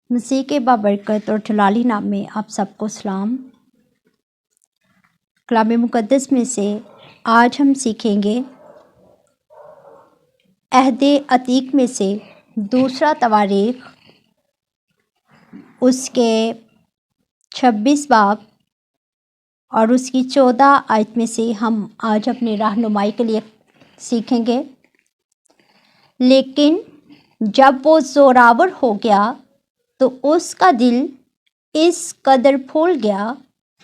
مسیح کے بابرکت اور جلالی نام میں آپ سب کو سلام۔ کلام مقدس میں سے آج ہم سیکھیں گے عہد عتیق میں سے دوسرا تواریخ، اس کے 26 باب اور اس کی 14 آیت میں سے ہم آج اپنی رہنمائی کے لیے سیکھیں گے۔ لیکن جب وہ زوراور ہو گیا تو اس کا دل اس قدر پھول گیا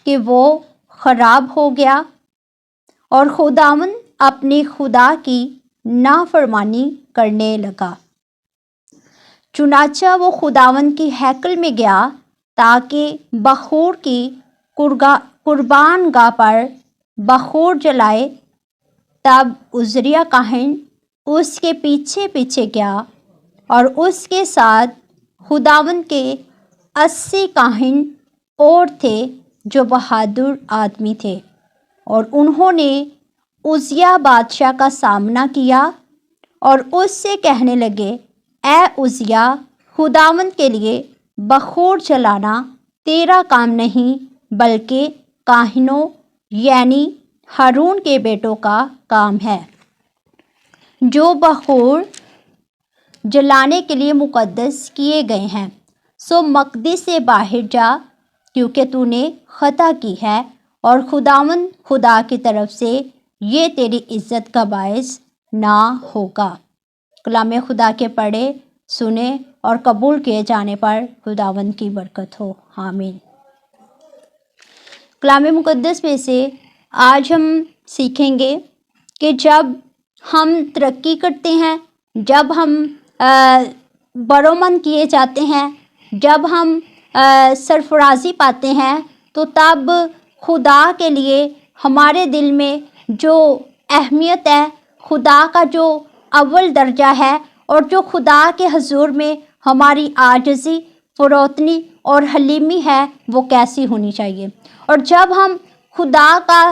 کہ وہ خراب ہو گیا اور خداوند اپنے خدا کی نافرمانی کرنے لگا۔ چنانچہ وہ خداوند کی ہیکل میں گیا تاکہ بخور کی قربان گاہ پر بخور جلائے۔ تب عزریہ کاہن اس کے پیچھے پیچھے گیا اور اس کے ساتھ خداوند کے 80 کاہن اور تھے جو بہادر آدمی تھے، اور انہوں نے عزیہ بادشاہ کا سامنا کیا اور اس سے کہنے لگے، اے عزیہ، خداوند کے لیے بخور جلانا تیرا کام نہیں بلکہ کاہنوں یعنی ہارون کے بیٹوں کا کام ہے، جو بخور جلانے کے لیے مقدس کیے گئے ہیں۔ سو مقدس سے باہر جا، کیونکہ تو نے خطا کی ہے اور خداوند خدا کی طرف سے یہ تیری عزت کا باعث نہ ہوگا۔ کلام خدا کے پڑھے، سنے اور قبول کیے جانے پر خداوند کی برکت ہو، آمین۔ کلام مقدس میں سے آج ہم سیکھیں گے کہ جب ہم ترقی کرتے ہیں، جب ہم برومند کیے جاتے ہیں، جب ہم سرفرازی پاتے ہیں، تو تب خدا کے لیے ہمارے دل میں جو اہمیت ہے، خدا کا جو اول درجہ ہے اور جو خدا کے حضور میں ہماری عاجزی، فروتنی اور حلیمی ہے، وہ کیسی ہونی چاہیے۔ اور جب ہم خدا کا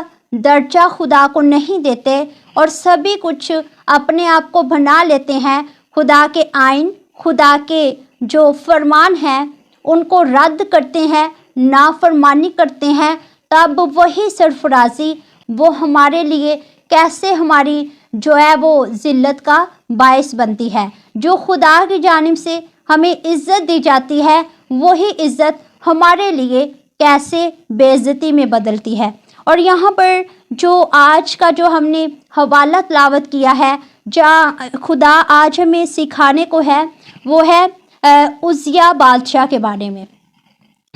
درجہ خدا کو نہیں دیتے اور سبھی کچھ اپنے آپ کو بنا لیتے ہیں، خدا کے آئین، خدا کے جو فرمان ہیں ان کو رد کرتے ہیں، نافرمانی کرتے ہیں، تب وہی سرفرازی وہ ہمارے لیے کیسے ہماری جو ہے وہ ذلت کا باعث بنتی ہے۔ جو خدا کی جانب سے ہمیں عزت دی جاتی ہے، وہی عزت ہمارے لیے کیسے بے عزتی میں بدلتی ہے۔ اور یہاں پر جو آج کا جو ہم نے حوالہ تلاوت کیا ہے، جہاں خدا آج ہمیں سکھانے کو ہے، وہ ہے عزیہ بادشاہ کے بارے میں۔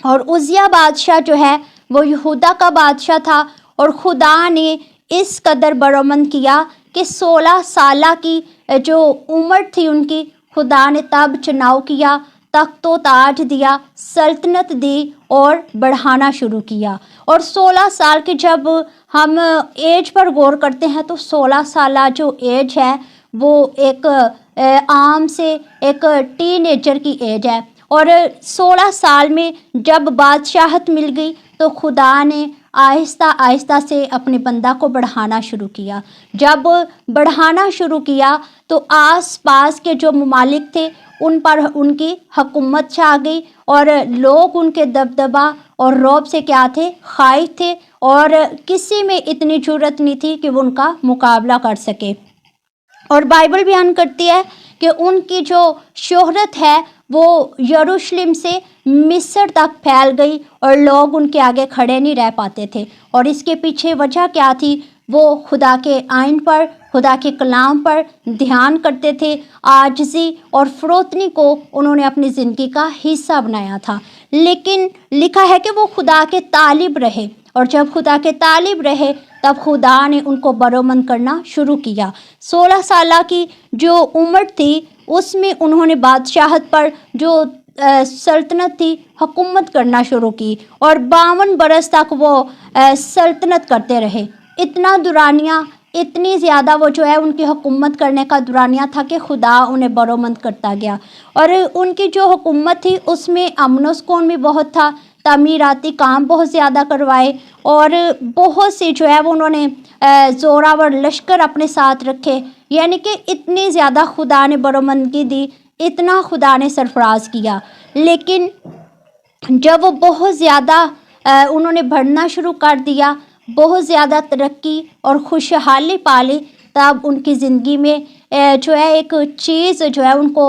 اور عزیہ بادشاہ جو ہے وہ یہودا کا بادشاہ تھا، اور خدا نے اس قدر برومند کیا کہ 16 سالہ کی جو عمر تھی ان کی، خدا نے تب چناؤ کیا، تخت و تاج دیا، سلطنت دی اور بڑھانا شروع کیا۔ اور 16 سال کی جب ہم ایج پر غور کرتے ہیں تو 16 سالہ جو ایج ہے وہ ایک عام سے ایک ٹین ایجر کی ایج ہے۔ اور 16 سال میں جب بادشاہت مل گئی تو خدا نے آہستہ آہستہ سے اپنے بندہ کو بڑھانا شروع کیا۔ جب بڑھانا شروع کیا تو آس پاس کے جو ممالک تھے ان پر ان کی حکومت چھا گئی، اور لوگ ان کے دبدبہ اور رعب سے کیا تھے؟ خائف تھے، اور کسی میں اتنی جرأت نہیں تھی کہ وہ ان کا مقابلہ کر سکے۔ اور بائبل بیان کرتی ہے کہ ان کی جو شہرت ہے وہ یروشلم سے مصر تک پھیل گئی، اور لوگ ان کے آگے کھڑے نہیں رہ پاتے تھے۔ اور اس کے پیچھے وجہ کیا تھی؟ وہ خدا کے آئین پر، خدا کے کلام پر دھیان کرتے تھے، عاجزی اور فروتنی کو انہوں نے اپنی زندگی کا حصہ بنایا تھا۔ لیکن لکھا ہے کہ وہ خدا کے طالب رہے، اور جب خدا کے طالب رہے تب خدا نے ان کو برومند کرنا شروع کیا۔ 16 سالہ کی جو عمر تھی اس میں انہوں نے بادشاہت پر جو سلطنت تھی حکومت کرنا شروع کی، اور 52 برس تک وہ سلطنت کرتے رہے۔ اتنا دورانیہ، اتنی زیادہ وہ جو ہے ان کی حکومت کرنے کا دورانیہ تھا کہ خدا انہیں برومند کرتا گیا۔ اور ان کی جو حکومت تھی اس میں امن و سکون بھی بہت تھا، تعمیراتی کام بہت زیادہ کروائے، اور بہت سے جو ہے وہ انہوں نے زوراور لشکر اپنے ساتھ رکھے، یعنی کہ اتنی زیادہ خدا نے برومندگی دی اتنا خدا نے سرفراز کیا، لیکن جب وہ بہت زیادہ انہوں نے بڑھنا شروع کر دیا، بہت زیادہ ترقی اور خوشحالی پالی، تب ان کی زندگی میں جو ہے ایک چیز جو ہے ان کو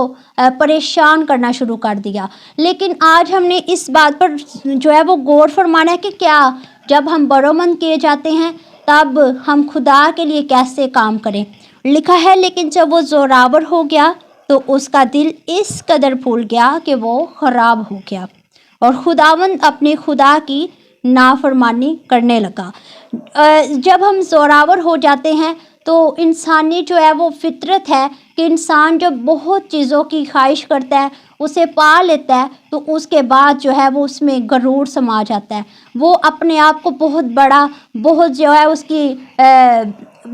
پریشان کرنا شروع کر دیا۔ لیکن آج ہم نے اس بات پر جو ہے وہ غور فرمانا ہے کہ کیا جب ہم برومند کیے جاتے ہیں تب ہم خدا کے لیے کیسے کام کریں۔ لکھا ہے لیکن جب وہ زوراور ہو گیا تو اس کا دل اس قدر پھول گیا کہ وہ خراب ہو گیا اور خداوند اپنے خدا کی نافرمانی کرنے لگا۔ جب ہم زوراور ہو جاتے ہیں تو انسانی جو ہے وہ فطرت ہے کہ انسان جب بہت چیزوں کی خواہش کرتا ہے، اسے پا لیتا ہے، تو اس کے بعد جو ہے وہ اس میں غرور سما جاتا ہے۔ وہ اپنے آپ کو بہت بڑا، بہت جو ہے اس کی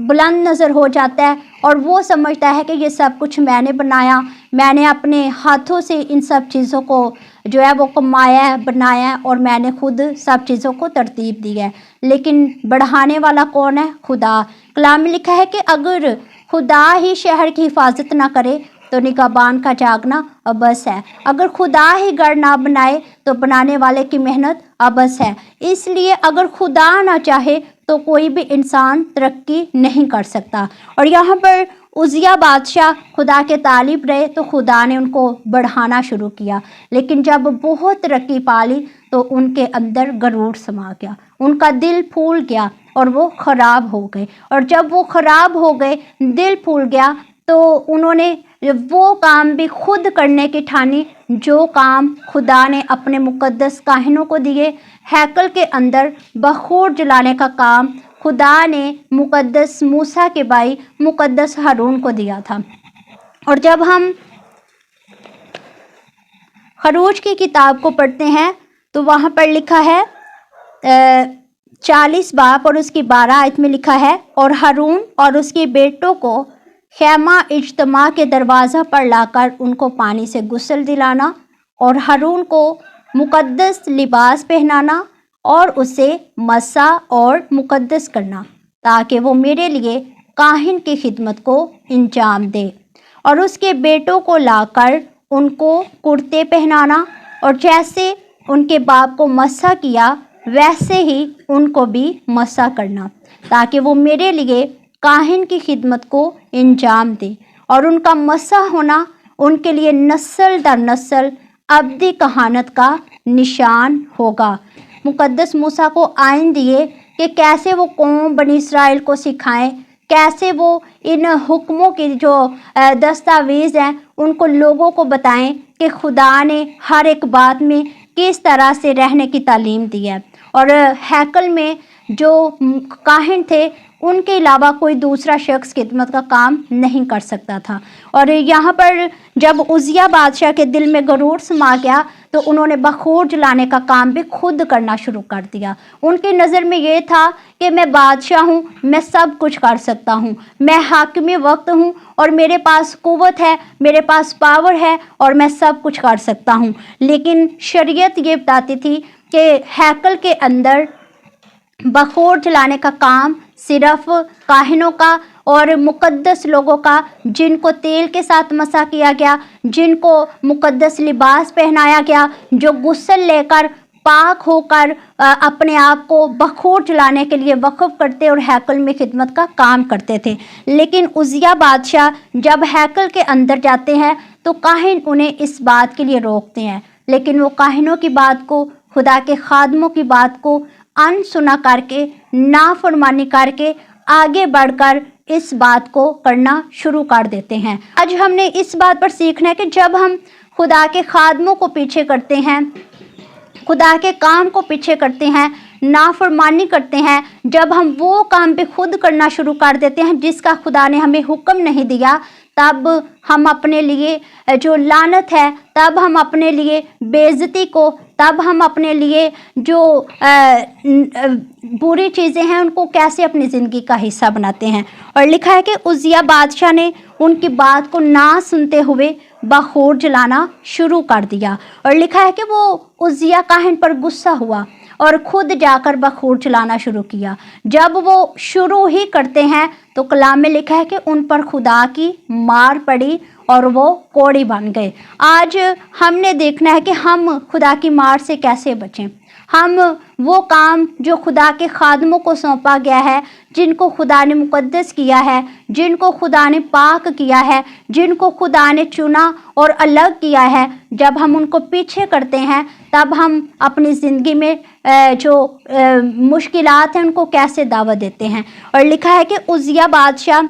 بلند نظر ہو جاتا ہے اور وہ سمجھتا ہے کہ یہ سب کچھ میں نے بنایا، میں نے اپنے ہاتھوں سے ان سب چیزوں کو جو ہے وہ کمایا ہے، بنایا ہے اور میں نے خود سب چیزوں کو ترتیب دی ہے۔ لیکن بڑھانے والا کون ہے؟ خدا۔ کلام میں لکھا ہے کہ اگر خدا ہی شہر کی حفاظت نہ کرے تو نگہبان کا جاگنا عبث ہے۔ اگر خدا ہی گھر نہ بنائے تو بنانے والے کی محنت عبث ہے۔ اس لیے اگر خدا نہ چاہے تو کوئی بھی انسان ترقی نہیں کر سکتا۔ اور یہاں پر عزیہ بادشاہ خدا کے طالب رہے تو خدا نے ان کو بڑھانا شروع کیا، لیکن جب بہت ترقی پالی تو ان کے اندر غرور سما گیا، ان کا دل پھول گیا اور وہ خراب ہو گئے۔ اور جب وہ خراب ہو گئے، دل پھول گیا، تو انہوں نے وہ کام بھی خود کرنے کی ٹھانی جو کام خدا نے اپنے مقدس کاہنوں کو دیے۔ ہیکل کے اندر بخور جلانے کا کام خدا نے مقدس موسیٰ کے بھائی مقدس ہارون کو دیا تھا۔ اور جب ہم خروج کی کتاب کو پڑھتے ہیں تو وہاں پر لکھا ہے 40 باب اور اس کی 12 آیت میں لکھا ہے، اور ہارون اور اس کے بیٹوں کو خیمہ اجتماع کے دروازہ پر لا کر ان کو پانی سے غسل دلانا اور ہارون کو مقدس لباس پہنانا اور اسے مسح اور مقدس کرنا تاکہ وہ میرے لیے کاہن کی خدمت کو انجام دے، اور اس کے بیٹوں کو لا کر ان کو کرتے پہنانا اور جیسے ان کے باپ کو مسح کیا ویسے ہی ان کو بھی مسح کرنا تاکہ وہ میرے لیے کاہن کی خدمت کو انجام دے، اور ان کا مسح ہونا ان کے لیے نسل در نسل ابدی کہانت کا نشان ہوگا۔ مقدس موسیٰ کو آئین دیے کہ کیسے وہ قوم بنی اسرائیل کو سکھائیں، کیسے وہ ان حکموں کی جو دستاویز ہیں ان کو لوگوں کو بتائیں کہ خدا نے ہر ایک بات میں کس طرح سے رہنے کی تعلیم دی ہے۔ اور ہیکل میں جو کاہن تھے ان کے علاوہ کوئی دوسرا شخص خدمت کا کام نہیں کر سکتا تھا۔ اور یہاں پر جب عزیہ بادشاہ کے دل میں غرور سما گیا تو انہوں نے بخور جلانے کا کام بھی خود کرنا شروع کر دیا۔ ان کی نظر میں یہ تھا کہ میں بادشاہ ہوں، میں سب کچھ کر سکتا ہوں، میں حاکم وقت ہوں اور میرے پاس قوت ہے، میرے پاس پاور ہے اور میں سب کچھ کر سکتا ہوں۔ لیکن شریعت یہ بتاتی تھی کہ ہیکل کے اندر بخور جلانے کا کام صرف کاہنوں کا اور مقدس لوگوں کا، جن کو تیل کے ساتھ مسح کیا گیا، جن کو مقدس لباس پہنایا گیا، جو غسل لے کر پاک ہو کر اپنے آپ کو بخور جلانے کے لیے وقف کرتے اور ہیکل میں خدمت کا کام کرتے تھے۔ لیکن عزیہ بادشاہ جب ہیکل کے اندر جاتے ہیں تو کاہن انہیں اس بات کے لیے روکتے ہیں، لیکن وہ کاہنوں کی بات کو، خدا کے خادموں کی بات کو ان سنا کر کے، نافرمانی کر کے آگے بڑھ کر اس بات کو کرنا شروع کر دیتے ہیں۔ آج ہم نے اس بات پر سیکھنا ہے کہ جب ہم خدا کے خادموں کو پیچھے کرتے ہیں، خدا کے کام کو پیچھے کرتے ہیں، نافرمانی کرتے ہیں، جب ہم وہ کام بھی خود کرنا شروع کر دیتے ہیں جس کا خدا نے ہمیں حکم نہیں دیا، تب ہم اپنے لیے جو لعنت ہے، تب ہم اپنے لیے بے عزتی کو، تب ہم اپنے لیے جو بری چیزیں ہیں ان کو کیسے اپنی زندگی کا حصہ بناتے ہیں۔ اور لکھا ہے کہ عزیہ بادشاہ نے ان کی بات کو نہ سنتے ہوئے بخور جلانا شروع کر دیا، اور لکھا ہے کہ وہ عزیہ کاہن پر غصہ ہوا اور خود جا کر بخور جلانا شروع کیا۔ جب وہ شروع ہی کرتے ہیں تو کلام میں لکھا ہے کہ ان پر خدا کی مار پڑی اور وہ کوڑی بن گئے۔ آج ہم نے دیکھنا ہے کہ ہم خدا کی مار سے کیسے بچیں۔ ہم وہ کام جو خدا کے خادموں کو سونپا گیا ہے، جن کو خدا نے مقدس کیا ہے، جن کو خدا نے پاک کیا ہے، جن کو خدا نے چنا اور الگ کیا ہے، جب ہم ان کو پیچھے کرتے ہیں تب ہم اپنی زندگی میں جو مشکلات ہیں ان کو کیسے دعوت دیتے ہیں۔ اور لکھا ہے کہ عزیہ بادشاہ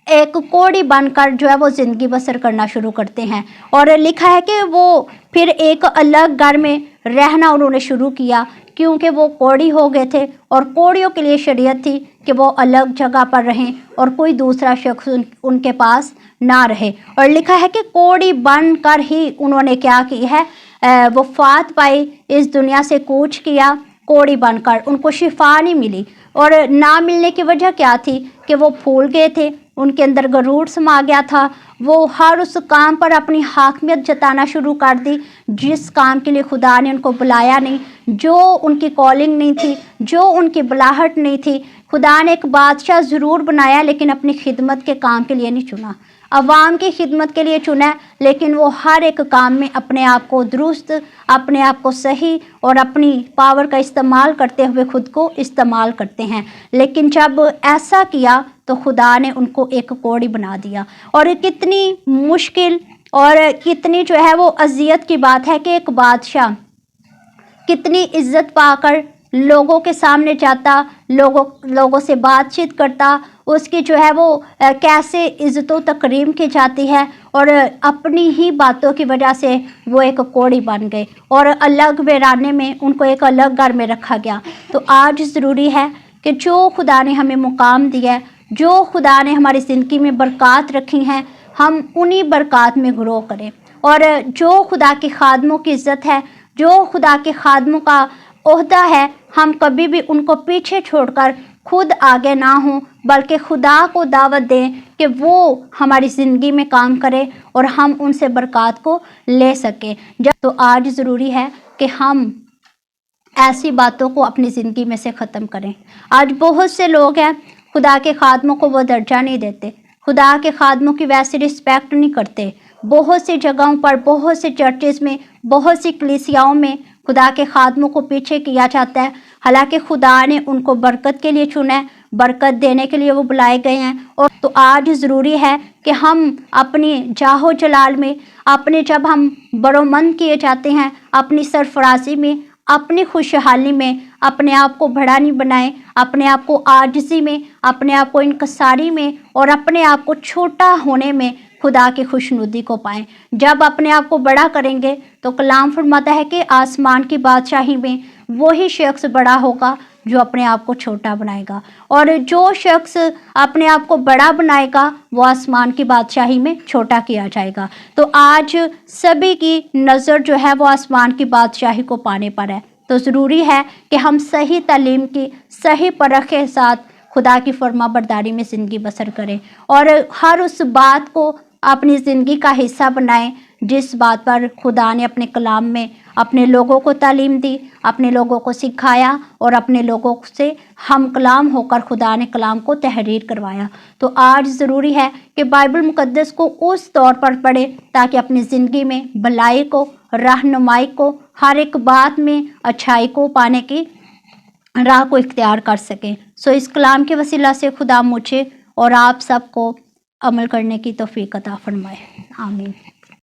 ایک کوڑی بن کر جو ہے وہ زندگی بسر کرنا شروع کرتے ہیں، اور لکھا ہے کہ وہ پھر ایک الگ گھر میں رہنا انہوں نے شروع کیا، کیونکہ وہ کوڑی ہو گئے تھے اور کوڑیوں کے لیے شریعت تھی کہ وہ الگ جگہ پر رہیں اور کوئی دوسرا شخص ان کے پاس نہ رہے۔ اور لکھا ہے کہ کوڑی بن کر ہی انہوں نے کیا کی ہے، وفات پائی، اس دنیا سے کوچ کیا کوڑی بن کر۔ ان کو شفا نہیں ملی، اور نہ ملنے کی وجہ کیا تھی کہ وہ پھول گئے تھے، ان کے اندر غرور سما گیا تھا، وہ ہر اس کام پر اپنی حاکمیت جتانا شروع کر دی جس کام کے لیے خدا نے ان کو بلایا نہیں، جو ان کی کالنگ نہیں تھی، جو ان کی بلاہٹ نہیں تھی۔ خدا نے ایک بادشاہ ضرور بنایا لیکن اپنی خدمت کے کام کے لیے نہیں چنا، عوام کی خدمت کے لیے چنا ہے، لیکن وہ ہر ایک کام میں اپنے آپ کو درست، اپنے آپ کو صحیح اور اپنی پاور کا استعمال کرتے ہوئے خود کو استعمال کرتے ہیں۔ لیکن جب ایسا کیا تو خدا نے ان کو ایک کوڑی بنا دیا۔ اور کتنی مشکل اور کتنی جو ہے وہ اذیت کی بات ہے کہ ایک بادشاہ کتنی عزت پا کر لوگوں کے سامنے جاتا، لوگوں سے بات چیت کرتا، اس کی جو ہے وہ کیسے عزت و تکریم کی جاتی ہے، اور اپنی ہی باتوں کی وجہ سے وہ ایک کوڑی بن گئے اور الگ ویرانے میں ان کو ایک الگ گھر میں رکھا گیا۔ تو آج ضروری ہے کہ جو خدا نے ہمیں مقام دیا ہے، جو خدا نے ہماری زندگی میں برکات رکھی ہیں، ہم انہی برکات میں گرو کریں، اور جو خدا کے خادموں کی عزت ہے، جو خدا کے خادموں کا عہدہ ہے، ہم کبھی بھی ان کو پیچھے چھوڑ کر خود آگے نہ ہوں، بلکہ خدا کو دعوت دیں کہ وہ ہماری زندگی میں کام کرے اور ہم ان سے برکات کو لے سکیں۔ تو آج ضروری ہے کہ ہم ایسی باتوں کو اپنی زندگی میں سے ختم کریں۔ آج بہت سے لوگ ہیں خدا کے خادموں کو وہ درجہ نہیں دیتے، خدا کے خادموں کی ویسی رسپیکٹ نہیں کرتے۔ بہت سی جگہوں پر، بہت سے چرچز میں، بہت سی کلیسیاؤں میں خدا کے خادموں کو پیچھے کیا جاتا ہے، حالانکہ خدا نے ان کو برکت کے لیے چنا ہے، برکت دینے کے لیے وہ بلائے گئے ہیں۔ اور تو آج ضروری ہے کہ ہم اپنی جاہ و جلال میں، جب ہم برومند کیے جاتے ہیں، اپنی سرفرازی میں، اپنی خوشحالی میں اپنے آپ کو بڑا نہیں بنائیں، اپنے آپ کو عاجزی میں، اپنے آپ کو انکساری میں اور اپنے آپ کو چھوٹا ہونے میں خدا کی خوشنودی کو پائیں۔ جب اپنے آپ کو بڑا کریں گے تو کلام فرماتا ہے کہ آسمان کی بادشاہی میں وہی شخص بڑا ہوگا جو اپنے آپ کو چھوٹا بنائے گا، اور جو شخص اپنے آپ کو بڑا بنائے گا وہ آسمان کی بادشاہی میں چھوٹا کیا جائے گا۔ تو آج سبھی کی نظر جو ہے وہ آسمان کی بادشاہی کو پانے پر ہے، تو ضروری ہے کہ ہم صحیح تعلیم کی، صحیح پرکھ کے ساتھ خدا کی فرما برداری میں زندگی بسر کریں، اور ہر اس بات کو اپنی زندگی کا حصہ بنائیں جس بات پر خدا نے اپنے کلام میں اپنے لوگوں کو تعلیم دی، اپنے لوگوں کو سکھایا، اور اپنے لوگوں سے ہم کلام ہو کر خدا نے کلام کو تحریر کروایا۔ تو آج ضروری ہے کہ بائبل مقدس کو اس طور پر پڑھیں تاکہ اپنی زندگی میں بھلائی کو، رہنمائی کو، ہر ایک بات میں اچھائی کو پانے کی راہ کو اختیار کر سکیں۔ اس کلام کے وسیلہ سے خدا مجھے اور آپ سب کو عمل کرنے کی توفیق عطا فرمائے، آمین۔